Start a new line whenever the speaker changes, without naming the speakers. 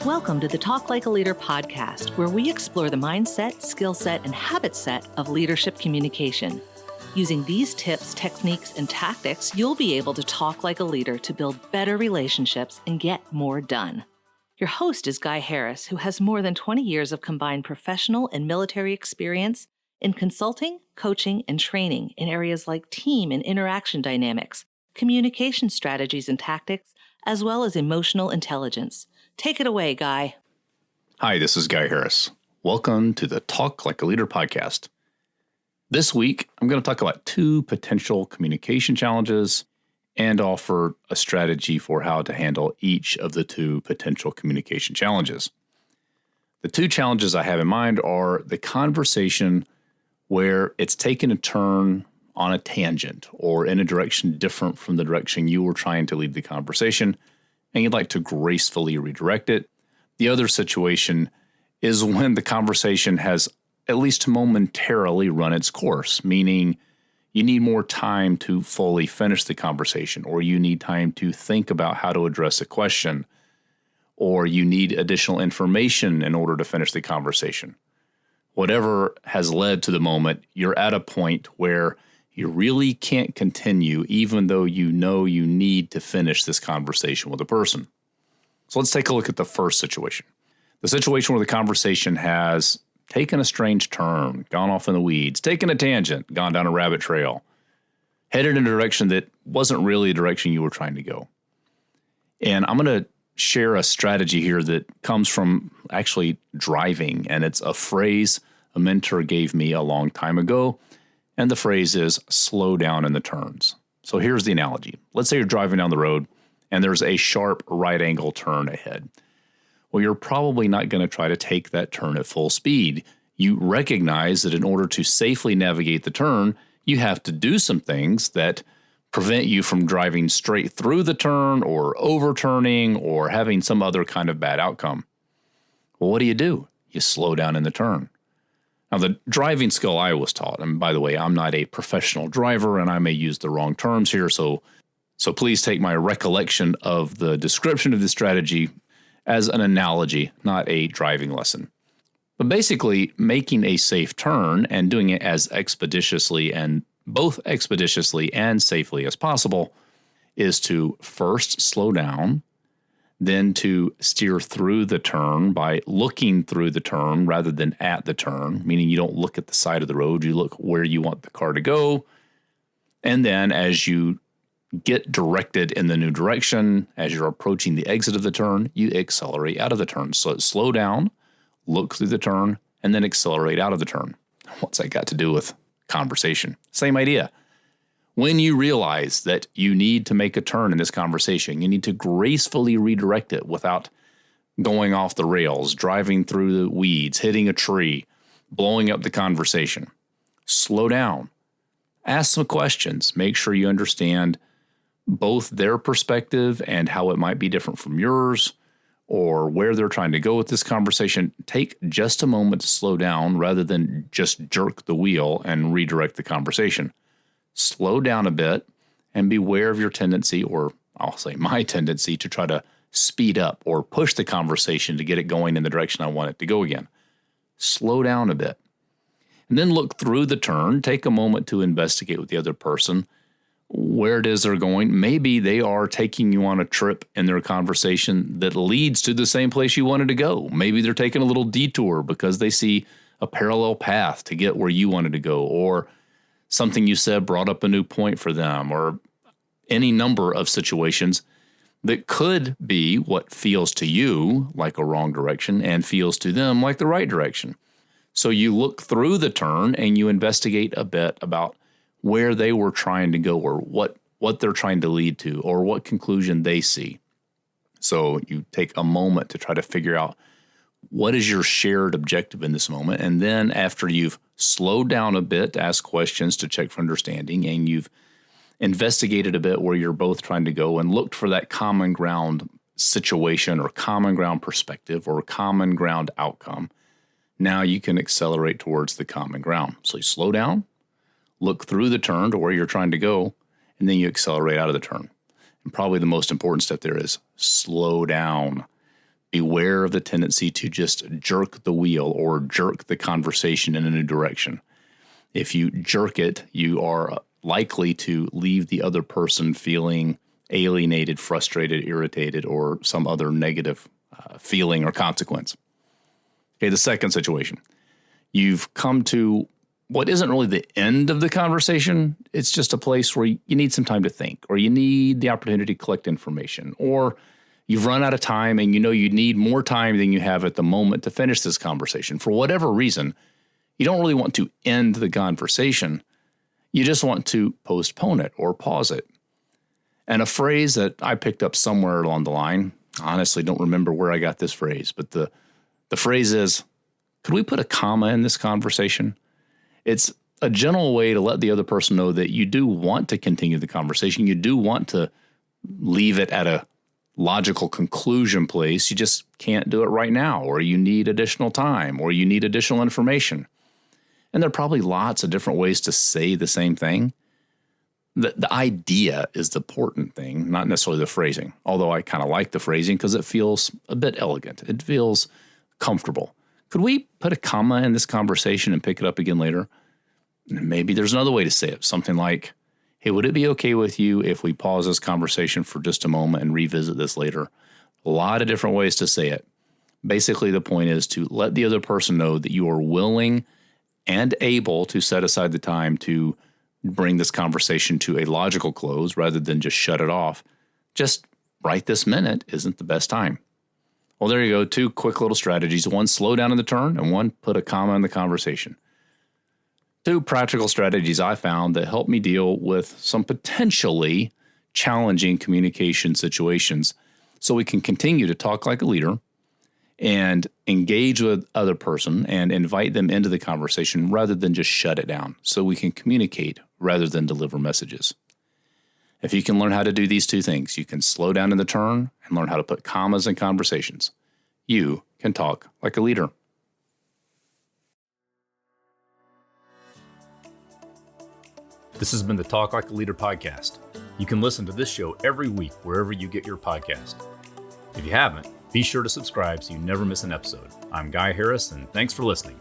Welcome to the Talk Like a Leader podcast, where we explore the mindset, skill set, and habit set of leadership communication. Using these tips, techniques, and tactics, you'll be able to talk like a leader to build better relationships and get more done. Your host is Guy Harris, who has more than 20 years of combined professional and military experience in consulting, coaching, and training in areas like team and interaction dynamics, communication strategies and tactics, as well as emotional intelligence. Take it away, Guy.
Hi, this is Guy Harris. Welcome to the Talk Like a Leader podcast. This week, I'm going to talk about 2 potential communication challenges and offer a strategy for how to handle each of the 2 potential communication challenges. The 2 challenges I have in mind are the conversation where it's taken a turn on a tangent or in a direction different from the direction you were trying to lead the conversation, and you'd like to gracefully redirect it. The other situation is when the conversation has at least momentarily run its course, meaning you need more time to fully finish the conversation, or you need time to think about how to address a question, or you need additional information in order to finish the conversation. Whatever has led to the moment, you're at a point where you really can't continue, even though you know you need to finish this conversation with a person. So let's take a look at the first situation. The situation where the conversation has taken a strange turn, gone off in the weeds, taken a tangent, gone down a rabbit trail, headed in a direction that wasn't really a direction you were trying to go. And I'm going to share a strategy here that comes from actually driving, and it's a phrase a mentor gave me a long time ago. And the phrase is slow down in the turns. So here's the analogy. Let's say you're driving down the road and there's a sharp right angle turn ahead. Well, you're probably not going to try to take that turn at full speed. You recognize that in order to safely navigate the turn, you have to do some things that prevent you from driving straight through the turn or overturning or having some other kind of bad outcome. Well, what do? You slow down in the turn. Now, the driving skill I was taught, and by the way, I'm not a professional driver and I may use the wrong terms here, so please take my recollection of the description of the strategy as an analogy, not a driving lesson. But basically, making a safe turn and doing it as expeditiously and safely as possible is to first slow down, then to steer through the turn by looking through the turn rather than at the turn, meaning you don't look at the side of the road, you look where you want the car to go. And then as you get directed in the new direction, as you're approaching the exit of the turn, you accelerate out of the turn. So slow down, look through the turn, and then accelerate out of the turn. What's that got to do with conversation? Same idea. When you realize that you need to make a turn in this conversation, you need to gracefully redirect it without going off the rails, driving through the weeds, hitting a tree, blowing up the conversation. Slow down. Ask some questions. Make sure you understand both their perspective and how it might be different from yours, or where they're trying to go with this conversation. Take just a moment to slow down rather than just jerk the wheel and redirect the conversation. Slow down a bit and beware of your tendency, or I'll say my tendency, to try to speed up or push the conversation to get it going in the direction I want it to go again. Slow down a bit. And then look through the turn. Take a moment to investigate with the other person where it is they're going. Maybe they are taking you on a trip in their conversation that leads to the same place you wanted to go. Maybe they're taking a little detour because they see a parallel path to get where you wanted to go, or something you said brought up a new point for them, or any number of situations that could be what feels to you like a wrong direction and feels to them like the right direction. So you look through the turn and you investigate a bit about where they were trying to go, or what they're trying to lead to, or what conclusion they see. So you take a moment to try to figure out what is your shared objective in this moment. And then after you've slowed down a bit to ask questions to check for understanding, and you've investigated a bit where you're both trying to go and looked for that common ground situation or common ground perspective or common ground outcome, now you can accelerate towards the common ground. So you slow down, look through the turn to where you're trying to go, and then you accelerate out of the turn. And probably the most important step there is slow down. beware of the tendency to just jerk the wheel or jerk the conversation in a new direction. If you jerk it, you are likely to leave the other person feeling alienated, frustrated, irritated, or some other negative feeling or consequence. Okay, the second situation. You've come to what isn't really the end of the conversation. It's just a place where you need some time to think, or you need the opportunity to collect information, or you've run out of time and you know you need more time than you have at the moment to finish this conversation. For whatever reason, you don't really want to end the conversation. You just want to postpone it or pause it. And a phrase that I picked up somewhere along the line, I honestly don't remember where I got this phrase, but the phrase is, could we put a comma in this conversation? It's a general way to let the other person know that you do want to continue the conversation. You do want to leave it at a logical conclusion place. You just can't do it right now, or you need additional time, or you need additional information. And there are probably lots of different ways to say the same thing. The idea is the important thing, not necessarily the phrasing, although I kind of like the phrasing because it feels a bit elegant. It feels comfortable. Could we put a comma in this conversation and pick it up again later? Maybe there's another way to say it, something like, hey, would it be okay with you if we pause this conversation for just a moment and revisit this later? A lot of different ways to say it. Basically, the point is to let the other person know that you are willing and able to set aside the time to bring this conversation to a logical close rather than just shut it off. Just right this minute isn't the best time. Well, there you go. 2 quick little strategies. One, slow down in the turn, and one, put a comma in the conversation. 2 practical strategies I found that help me deal with some potentially challenging communication situations so we can continue to talk like a leader and engage with other person and invite them into the conversation rather than just shut it down, so we can communicate rather than deliver messages. If you can learn how to do these 2 things, you can slow down in the turn and learn how to put commas in conversations. You can talk like a leader.
This has been the Talk Like a Leader podcast. You can listen to this show every week wherever you get your podcast. If you haven't, be sure to subscribe so you never miss an episode. I'm Guy Harris, and thanks for listening.